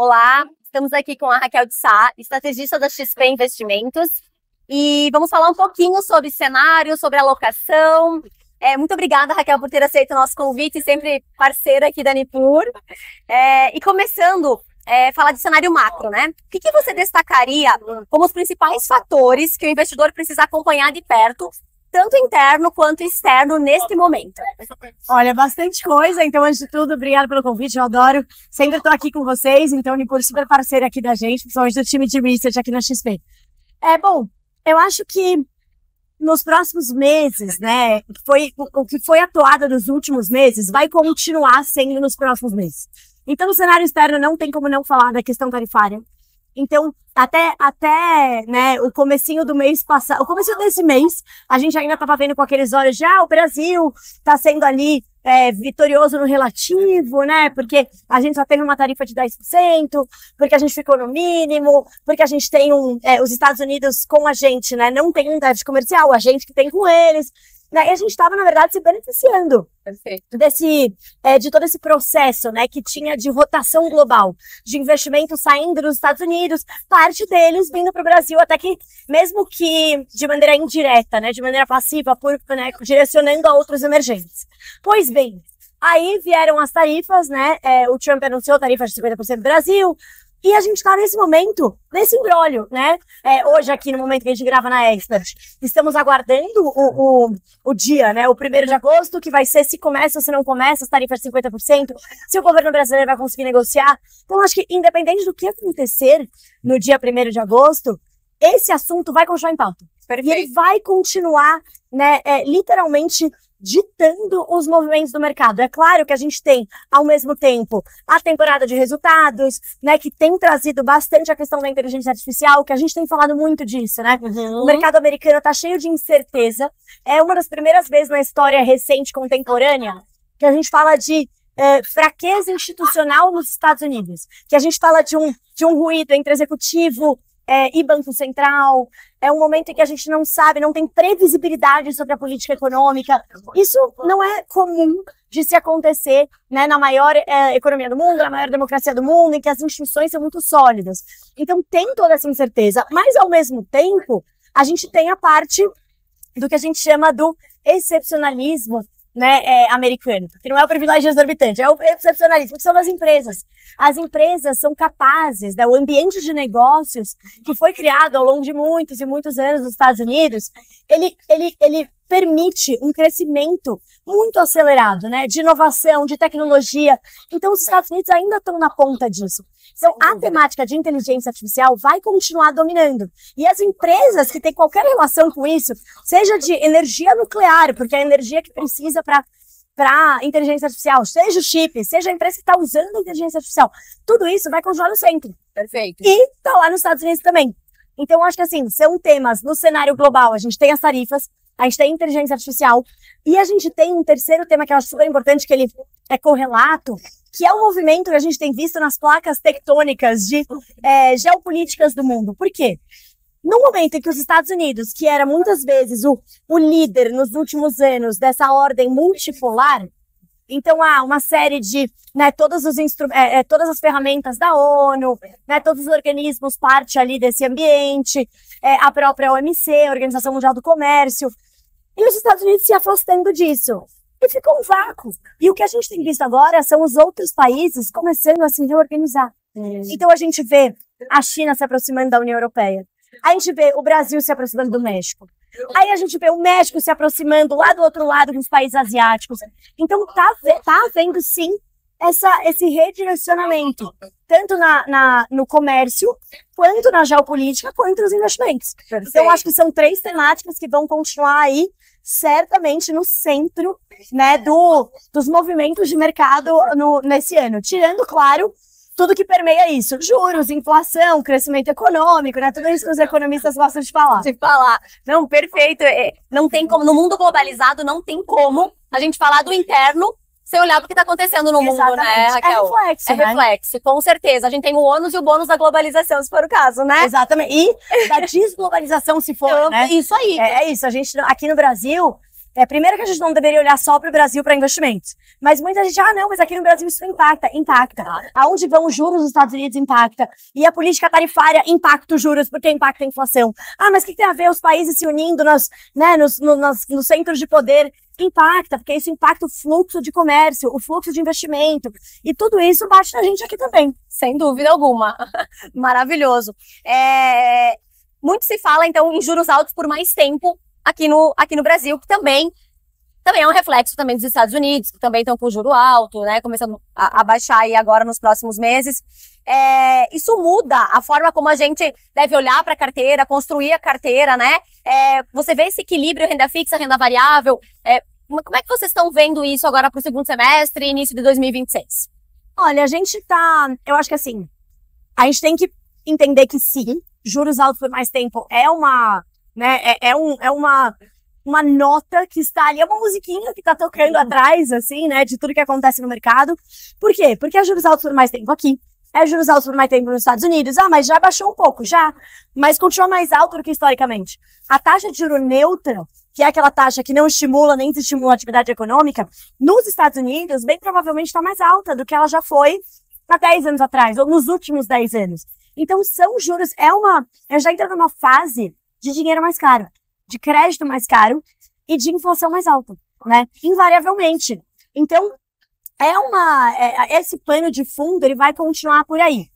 Olá, estamos aqui com a Raquel de Sá, estrategista da XP Investimentos, e vamos falar um pouquinho sobre cenário, sobre alocação. Muito obrigada, Raquel, por ter aceito o nosso convite, sempre parceira aqui da Nipur. E começando, falar de cenário macro, né? O que você destacaria como os principais fatores que o investidor precisa acompanhar de perto, tanto interno quanto externo, neste momento? Olha, bastante coisa. Então, antes de tudo, obrigada pelo convite, eu adoro. Sempre estou aqui com vocês, então, Nipur, super parceira aqui da gente, principalmente do time de research aqui na XP. Bom, eu acho que nos próximos meses, né, o que foi atuado nos últimos meses, vai continuar sendo nos próximos meses. Então, no cenário externo, não tem como não falar da questão tarifária. Então, até né, o comecinho do mês passado, o comecinho desse mês, a gente ainda estava vendo com aqueles olhos de, o Brasil está sendo ali vitorioso no relativo, né, porque a gente só teve uma tarifa de 10%, porque a gente ficou no mínimo, porque a gente tem os Estados Unidos com a gente, né, não tem um déficit comercial, a gente que tem com eles, né, e a gente estava, na verdade, se beneficiando de todo esse processo, né, que tinha de rotação global, de investimento saindo dos Estados Unidos, parte deles vindo para o Brasil, até que, mesmo que de maneira indireta, né, de maneira passiva, né, direcionando a outros emergentes. Pois bem, aí vieram as tarifas, né, o Trump anunciou tarifas de 50% do Brasil, e a gente está nesse momento, nesse imbróglio, né? Hoje, aqui no momento que a gente grava na Expert, estamos aguardando o dia, né? O 1º de agosto, que vai ser se começa ou se não começa, as tarifas de 50%, se o governo brasileiro vai conseguir negociar. Então, acho que, independente do que acontecer no dia 1º de agosto, esse assunto vai continuar em pauta. Perfeito. E ele vai continuar, né, literalmente ditando os movimentos do mercado. É claro que a gente tem, ao mesmo tempo, a temporada de resultados, né, que tem trazido bastante a questão da inteligência artificial, que a gente tem falado muito disso, né? O mercado americano está cheio de incerteza. É uma das primeiras vezes na história recente, contemporânea, que a gente fala de fraqueza institucional nos Estados Unidos, que a gente fala de um ruído entre executivo e Banco Central. É um momento em que a gente não sabe, não tem previsibilidade sobre a política econômica. Isso não é comum de se acontecer, né, na maior economia do mundo, na maior democracia do mundo, em que as instituições são muito sólidas. Então tem toda essa incerteza, mas ao mesmo tempo a gente tem a parte do que a gente chama do excepcionalismo, né, americano, que não é o privilégio exorbitante, é o excepcionalismo, que são as empresas. As empresas são capazes, né, o ambiente de negócios que foi criado ao longo de muitos e muitos anos nos Estados Unidos, ele permite um crescimento muito acelerado, né, de inovação, de tecnologia. Então, os Estados Unidos ainda estão na ponta disso. Então, a temática de inteligência artificial vai continuar dominando. E as empresas que têm qualquer relação com isso, seja de energia nuclear, porque é a energia que precisa para inteligência artificial, seja o chip, seja a empresa que está usando a inteligência artificial, tudo isso vai continuar no centro. Perfeito. E está lá nos Estados Unidos também. Então, acho que assim, são temas no cenário global. A gente tem as tarifas, a gente tem inteligência artificial, e a gente tem um terceiro tema que eu acho super importante, que ele é correlato, que é o movimento que a gente tem visto nas placas tectônicas de geopolíticas do mundo. Por quê? No momento em que os Estados Unidos, que era muitas vezes o líder nos últimos anos dessa ordem multipolar, então há uma série de, né, todas as ferramentas da ONU, né, todos os organismos parte ali desse ambiente, a própria OMC, a Organização Mundial do Comércio, e os Estados Unidos se afastando disso. E ficou um vácuo. E o que a gente tem visto agora são os outros países começando a se reorganizar. Então a gente vê a China se aproximando da União Europeia. A gente vê o Brasil se aproximando do México. Aí a gente vê o México se aproximando lá do outro lado dos países asiáticos. Então tá havendo sim esse redirecionamento, tanto no comércio, quanto na geopolítica, quanto nos investimentos. Perfeito. Então acho que são 3 temáticas que vão continuar aí, certamente no centro, né, dos movimentos de mercado nesse ano. Tirando, claro, tudo que permeia isso. Juros, inflação, crescimento econômico, né? Tudo isso que os economistas gostam de falar. Não, perfeito. Não tem como, no mundo globalizado, não tem como a gente falar do interno sem olhar para o que está acontecendo no mundo, né, Raquel? É reflexo, né? Reflexo, com certeza. A gente tem o ônus e o bônus da globalização, se for o caso, né? Exatamente. E da desglobalização, se for, né? Isso aí. É isso. A gente, aqui no Brasil, Primeiro que a gente não deveria olhar só para o Brasil para investimentos. Mas muita gente, não, mas aqui no Brasil isso impacta. Impacta. Aonde vão os juros dos Estados Unidos impacta. E a política tarifária impacta os juros porque impacta a inflação. Mas o que tem a ver os países se unindo nos centros de poder? Impacta, porque isso impacta o fluxo de comércio, o fluxo de investimento. E tudo isso bate na gente aqui também. Sem dúvida alguma. Maravilhoso. Muito se fala, então, em juros altos por mais tempo aqui no Brasil, que também é um reflexo também dos Estados Unidos, que também estão com juro alto, né, começando a baixar aí agora nos próximos meses. Isso muda a forma como a gente deve olhar para a carteira, construir a carteira, né? Você vê esse equilíbrio renda fixa, renda variável. Como é que vocês estão vendo isso agora para o segundo semestre e início de 2026? Olha, eu acho que assim, a gente tem que entender que sim, juros altos por mais tempo é uma nota que está ali, é uma musiquinha que está tocando atrás, assim, né, de tudo que acontece no mercado. Por quê? Porque é juros altos por mais tempo aqui, é juros altos por mais tempo nos Estados Unidos. Mas já baixou um pouco, mas continua mais alto do que historicamente. A taxa de juro neutra, que é aquela taxa que não estimula nem desestimula a atividade econômica, nos Estados Unidos, bem provavelmente está mais alta do que ela já foi há 10 anos atrás, ou nos últimos 10 anos. Então, são juros, já entra numa fase de dinheiro mais caro, de crédito mais caro e de inflação mais alta, né? Invariavelmente. Então, esse pano de fundo, ele vai continuar por aí.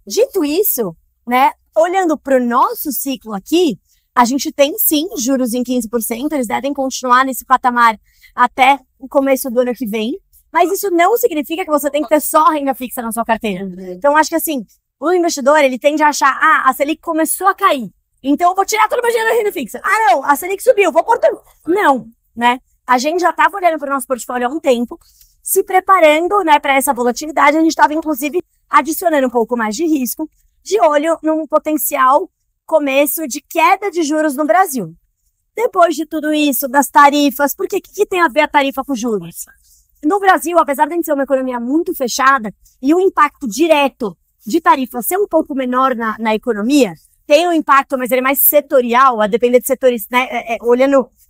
Dito isso, né, olhando para o nosso ciclo aqui, a gente tem sim juros em 15%, eles devem continuar nesse patamar até o começo do ano que vem, mas isso não significa que você tem que ter só renda fixa na sua carteira. Então, acho que assim, o investidor, ele tende a achar, a Selic começou a cair, então eu vou tirar todo o meu dinheiro da renda fixa. Não, a Selic subiu, vou pôr tudo. Não, né? A gente já estava olhando para o nosso portfólio há um tempo, se preparando, né, para essa volatilidade. A gente estava, inclusive, adicionando um pouco mais de risco, de olho num potencial começo de queda de juros no Brasil. Depois de tudo isso, das tarifas, porque o que tem a ver a tarifa com juros? No Brasil, apesar de a gente ser uma economia muito fechada, e o impacto direto de tarifa ser um pouco menor na economia, tem um impacto, mas ele é mais setorial, a depender de setores, né,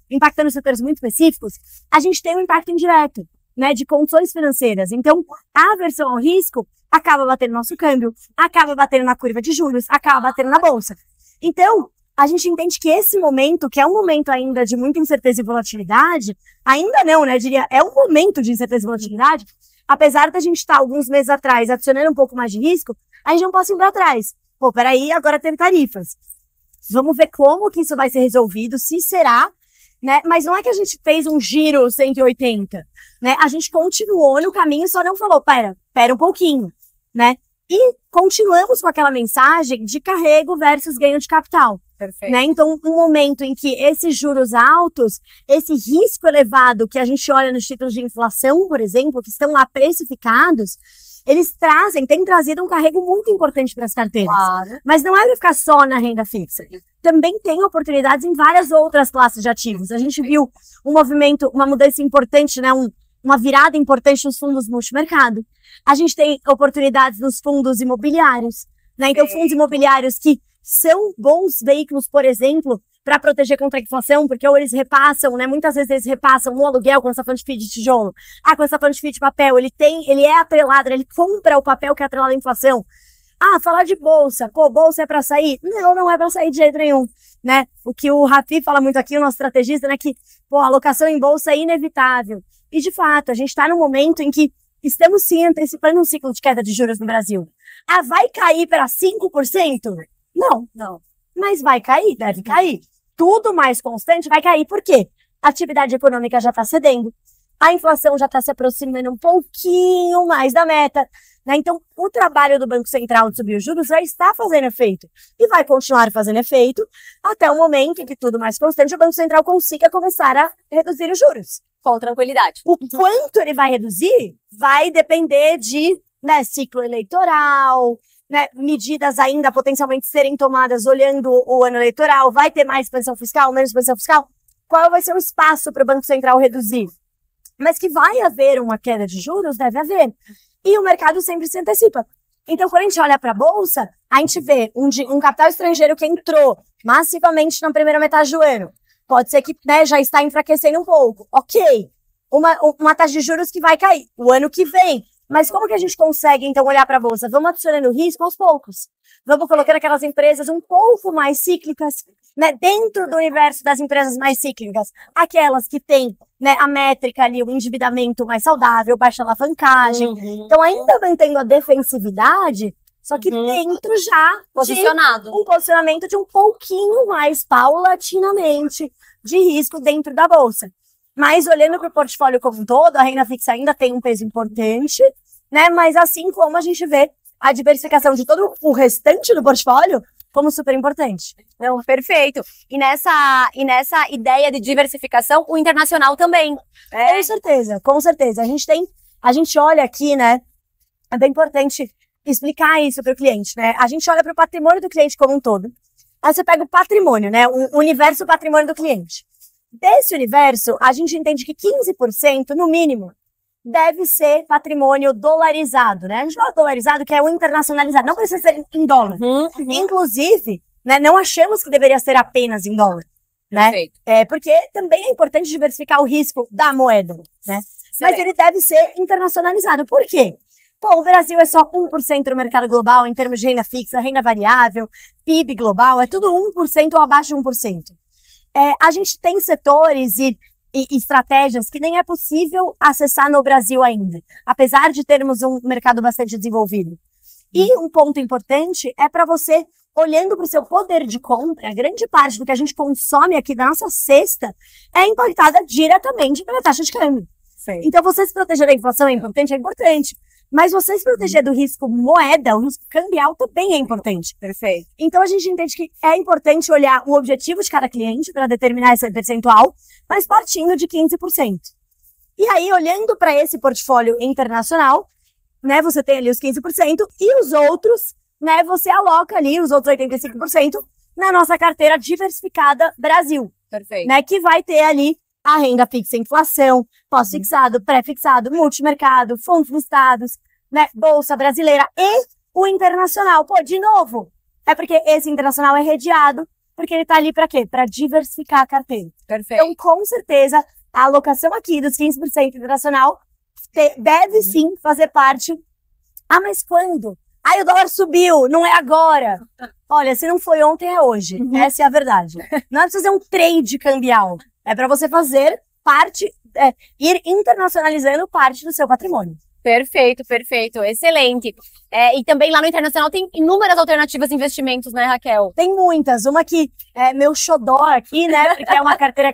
impactando setores muito específicos, a gente tem um impacto indireto, né, de condições financeiras. Então, a aversão ao risco acaba batendo no nosso câmbio, acaba batendo na curva de juros, acaba batendo na bolsa. Então, a gente entende que esse momento, que é um momento ainda de muita incerteza e volatilidade, ainda não, né, diria, é um momento de incerteza e volatilidade, apesar da gente estar alguns meses atrás adicionando um pouco mais de risco, a gente não pode ir para trás. Peraí, agora tem tarifas. Vamos ver como que isso vai ser resolvido, se será, né? Mas não é que a gente fez um giro 180, né? A gente continuou no caminho, só não falou, pera um pouquinho, né? E continuamos com aquela mensagem de carrego versus ganho de capital. Perfeito. Né? Então, um momento em que esses juros altos, esse risco elevado que a gente olha nos títulos de inflação, por exemplo, que estão lá precificados, eles têm trazido um carrego muito importante para as carteiras. Claro. Mas não é para ficar só na renda fixa. Também tem oportunidades em várias outras classes de ativos. A gente viu um movimento, uma mudança importante, né? Uma virada importante nos fundos multimercado. A gente tem oportunidades nos fundos imobiliários, né? Então, fundos imobiliários que são bons veículos, por exemplo, para proteger contra a inflação, porque ou eles repassam, né? Muitas vezes eles repassam no aluguel quando você está falando de FII de tijolo. Quando você está falando de FII de papel, ele é atrelado, ele compra o papel que é atrelado à inflação. Falar de bolsa. Bolsa é para sair? Não é para sair de jeito nenhum, né? O que o Rafi fala muito aqui, o nosso estrategista, né? Que, a alocação em bolsa é inevitável. E, de fato, a gente está num momento em que estamos, sim, antecipando um ciclo de queda de juros no Brasil. Vai cair para 5%? Não. Mas vai cair, deve cair. Tudo mais constante vai cair. Por quê? A atividade econômica já está cedendo. A inflação já está se aproximando um pouquinho mais da meta, né? Então, o trabalho do Banco Central de subir os juros já está fazendo efeito. E vai continuar fazendo efeito até o momento em que tudo mais constante, o Banco Central consiga começar a reduzir os juros. Com tranquilidade. O quanto ele vai reduzir vai depender de, né, ciclo eleitoral, né, medidas ainda potencialmente serem tomadas olhando o ano eleitoral. Vai ter mais expansão fiscal, menos expansão fiscal? Qual vai ser o espaço para o Banco Central reduzir? Mas que vai haver uma queda de juros, deve haver. E o mercado sempre se antecipa. Então, quando a gente olha para a Bolsa, a gente vê um capital estrangeiro que entrou massivamente na primeira metade do ano. Pode ser que, né, já está enfraquecendo um pouco. Ok. Uma taxa de juros que vai cair o ano que vem. Mas como que a gente consegue, então, olhar para a Bolsa? Vamos adicionando risco aos poucos. Vamos colocando aquelas empresas um pouco mais cíclicas, né, dentro do universo das empresas mais cíclicas. Aquelas que têm, né, a métrica ali, o endividamento mais saudável, baixa alavancagem. Então, ainda mantendo a defensividade, só que dentro já Posicionado. um posicionamento de um pouquinho mais paulatinamente de risco dentro da Bolsa. Mas olhando para o portfólio como um todo, a renda fixa ainda tem um peso importante, né? Mas assim como a gente vê a diversificação de todo o restante do portfólio como super importante. Não, perfeito. E nessa ideia de diversificação, o internacional também. Com certeza, com certeza. A gente olha aqui, né? É bem importante explicar isso para o cliente, né? A gente olha para o patrimônio do cliente como um todo. Aí você pega o patrimônio, né? O universo patrimônio do cliente. Desse universo, a gente entende que 15%, no mínimo, deve ser patrimônio dolarizado, né? A gente fala dolarizado, que é o internacionalizado, não precisa ser em dólar. Inclusive, né, não achamos que deveria ser apenas em dólar, né? Perfeito. Porque também é importante diversificar o risco da moeda, né? Mas ele deve ser internacionalizado. Por quê? Pô, o Brasil é só 1% do mercado global em termos de renda fixa, renda variável, PIB global, é tudo 1% ou abaixo de 1%. A gente tem setores e estratégias que nem é possível acessar no Brasil ainda, apesar de termos um mercado bastante desenvolvido. E um ponto importante é para você, olhando para o seu poder de compra, a grande parte do que a gente consome aqui da nossa cesta é impactada diretamente pela taxa de câmbio. Sim. Então, você se proteger da inflação é importante. Mas você se proteger do risco moeda, o risco cambial também é importante. Perfeito. Então, a gente entende que é importante olhar o objetivo de cada cliente para determinar esse percentual, mas partindo de 15%. E aí, olhando para esse portfólio internacional, né, você tem ali os 15% e os outros, né, você aloca ali os outros 85% na nossa carteira diversificada Brasil. Perfeito. Né, que vai ter ali a renda fixa, inflação, pós-fixado, pré-fixado, multimercado, fundos listados, né, bolsa brasileira e o internacional. Pô, de novo, é porque esse internacional é redeado, porque ele tá ali para quê? Para diversificar a carteira. Perfeito. Então, com certeza, a alocação aqui dos 15% internacional deve sim fazer parte. Ah, mas quando? Ah, o dólar subiu, não é agora. Olha, se não foi ontem, é hoje. Essa é a verdade. Não é pra fazer um trade cambial. É para você fazer parte, ir internacionalizando parte do seu patrimônio. Perfeito, perfeito. Excelente. E também lá no internacional tem inúmeras alternativas de investimentos, né, Raquel? Tem muitas. Uma que é meu xodó aqui, né? Porque é uma carteira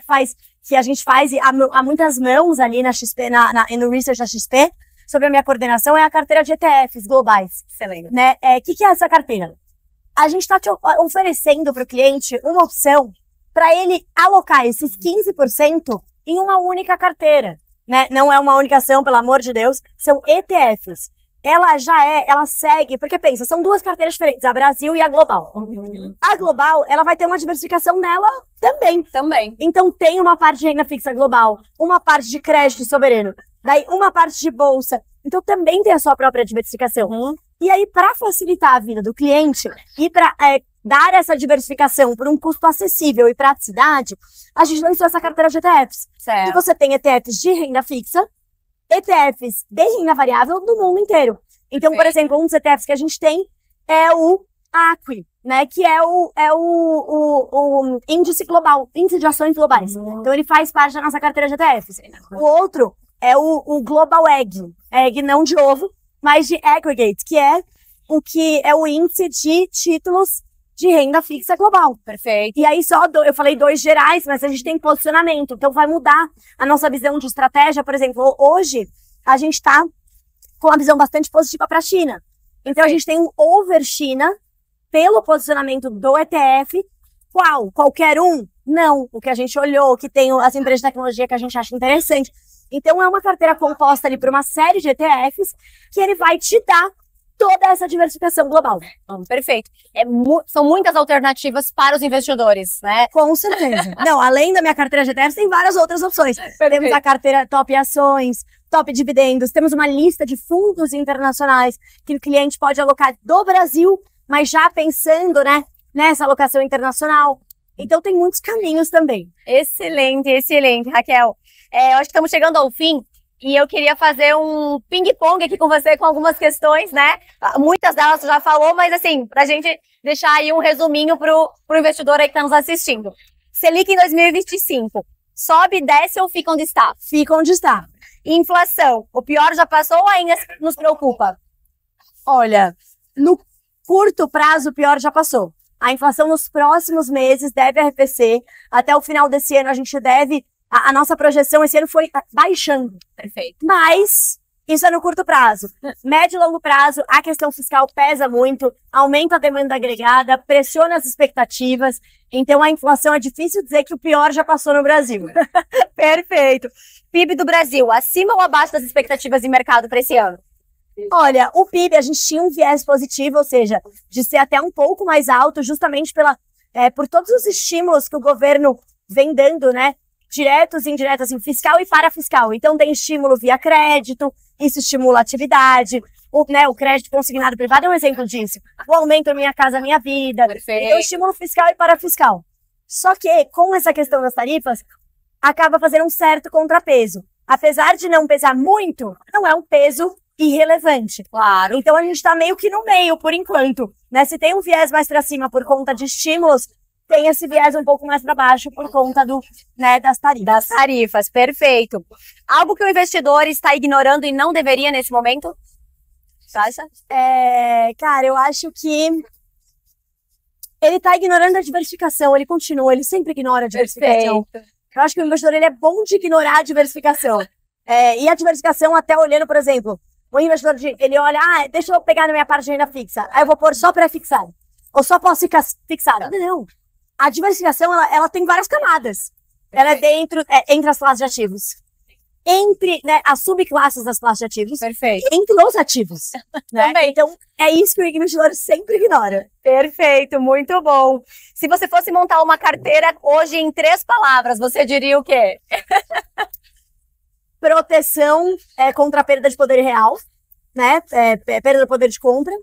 que a gente faz há muitas mãos ali na XP, no research da XP, sobre a minha coordenação, é a carteira de ETFs globais. Excelente. Né? Que é essa carteira? A gente está oferecendo para o cliente uma opção para ele alocar esses 15% em uma única carteira, né? Não é uma única ação, pelo amor de Deus, são ETFs. Ela segue, porque pensa, são duas carteiras diferentes, a Brasil e a Global. A Global, ela vai ter uma diversificação nela também. Então tem uma parte de renda fixa global, uma parte de crédito soberano, daí uma parte de bolsa. Então também tem a sua própria diversificação. E aí, para facilitar a vida do cliente e para dar essa diversificação por um custo acessível e praticidade, a gente lançou essa carteira de ETFs. Certo. E você tem ETFs de renda fixa, ETFs de renda variável do mundo inteiro. Então, por exemplo, um dos ETFs que a gente tem é o ACWI, né? Que é o índice global, índice de ações globais. Então, ele faz parte da nossa carteira de ETFs. O outro é o Global Egg. Egg não de ovo, mas de aggregate, que é o índice de títulos de renda fixa global. Perfeito. E aí eu falei dois gerais, mas a gente tem posicionamento. Então vai mudar a nossa visão de estratégia. Por exemplo, hoje a gente está com uma visão bastante positiva para a China. Então a gente tem um over China pelo posicionamento do ETF. Qual? Qualquer um? Não. O que a gente olhou, que tem as empresas de tecnologia que a gente acha interessante. Então é uma carteira composta ali por uma série de ETFs que ele vai te dar toda essa diversificação global. Perfeito. São muitas alternativas para os investidores, né? Com certeza. Não, além da minha carteira de ETFs, tem várias outras opções. Temos a carteira top ações, top dividendos, temos uma lista de fundos internacionais que o cliente pode alocar do Brasil, mas já pensando, né, nessa alocação internacional. Então tem muitos caminhos também. Excelente, excelente, Raquel. Eu acho que estamos chegando ao fim e eu queria fazer um ping-pong aqui com você com algumas questões, né? Muitas delas você já falou, mas assim, pra gente deixar aí um resuminho pro investidor aí que está nos assistindo. Selic em 2025, sobe, desce ou fica onde está? Fica onde está. Inflação, o pior já passou ou ainda nos preocupa? Olha, no curto prazo, o pior já passou. A inflação nos próximos meses deve arrefecer. Até o final desse ano, a gente deve... A nossa projeção esse ano foi baixando. Perfeito. Mas isso é no curto prazo. Médio e longo prazo, a questão fiscal pesa muito, aumenta a demanda agregada, pressiona as expectativas. Então, a inflação é difícil dizer que o pior já passou no Brasil. Perfeito. PIB do Brasil, acima ou abaixo das expectativas de mercado para esse ano? Olha, o PIB, a gente tinha um viés positivo, ou seja, de ser até um pouco mais alto, justamente por todos os estímulos que o governo vem dando, né? Diretos e indiretos, assim, fiscal e parafiscal. Então, tem estímulo via crédito, isso estimula a atividade. O crédito consignado privado é um exemplo disso. O aumento Minha Casa Minha Vida. Perfeito. Então, estímulo fiscal e parafiscal. Só que, com essa questão das tarifas, acaba fazendo um certo contrapeso. Apesar de não pesar muito, não é um peso irrelevante. Claro. Então, a gente está meio que no meio, por enquanto. Né? Se tem um viés mais para cima por conta de estímulos, tem esse viés um pouco mais para baixo por conta das tarifas. Das tarifas, perfeito. Algo que o investidor está ignorando e não deveria nesse momento? Você acha? Cara, eu acho que ele está ignorando a diversificação, ele sempre ignora a diversificação. Perfeito. Eu acho que o investidor ele é bom de ignorar a diversificação. E a diversificação, até olhando, por exemplo, o investidor ele olha, deixa eu pegar na minha parte de renda fixa, aí eu vou pôr só pré-fixado, ou só pós-fixado. Não. A diversificação, ela tem várias camadas. Ela é entre as classes de ativos. Entre as subclasses das classes de ativos. Perfeito. Entre os ativos. Né? Então, é isso que o investidor sempre ignora. Perfeito, muito bom. Se você fosse montar uma carteira hoje em 3 palavras, você diria o quê? Proteção contra a perda de poder real, né? Perda do poder de compra.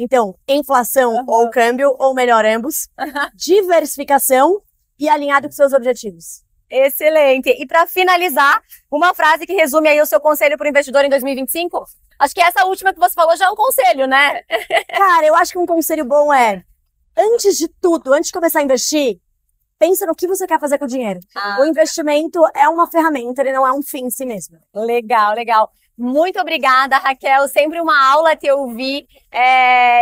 Então, inflação ou câmbio, ou melhor, ambos. Diversificação e alinhado com seus objetivos. Excelente. E para finalizar, uma frase que resume aí o seu conselho para o investidor em 2025? Acho que essa última que você falou já é um conselho, né? Cara, eu acho que um conselho bom antes de tudo, antes de começar a investir, pensa no que você quer fazer com o dinheiro. O investimento é uma ferramenta, ele não é um fim em si mesmo. Legal, legal. Muito obrigada, Raquel. Sempre uma aula te ouvir.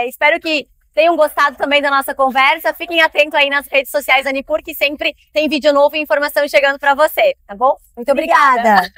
Espero que tenham gostado também da nossa conversa. Fiquem atentos aí nas redes sociais da Nipur, que sempre tem vídeo novo e informação chegando para você, tá bom? Muito obrigada.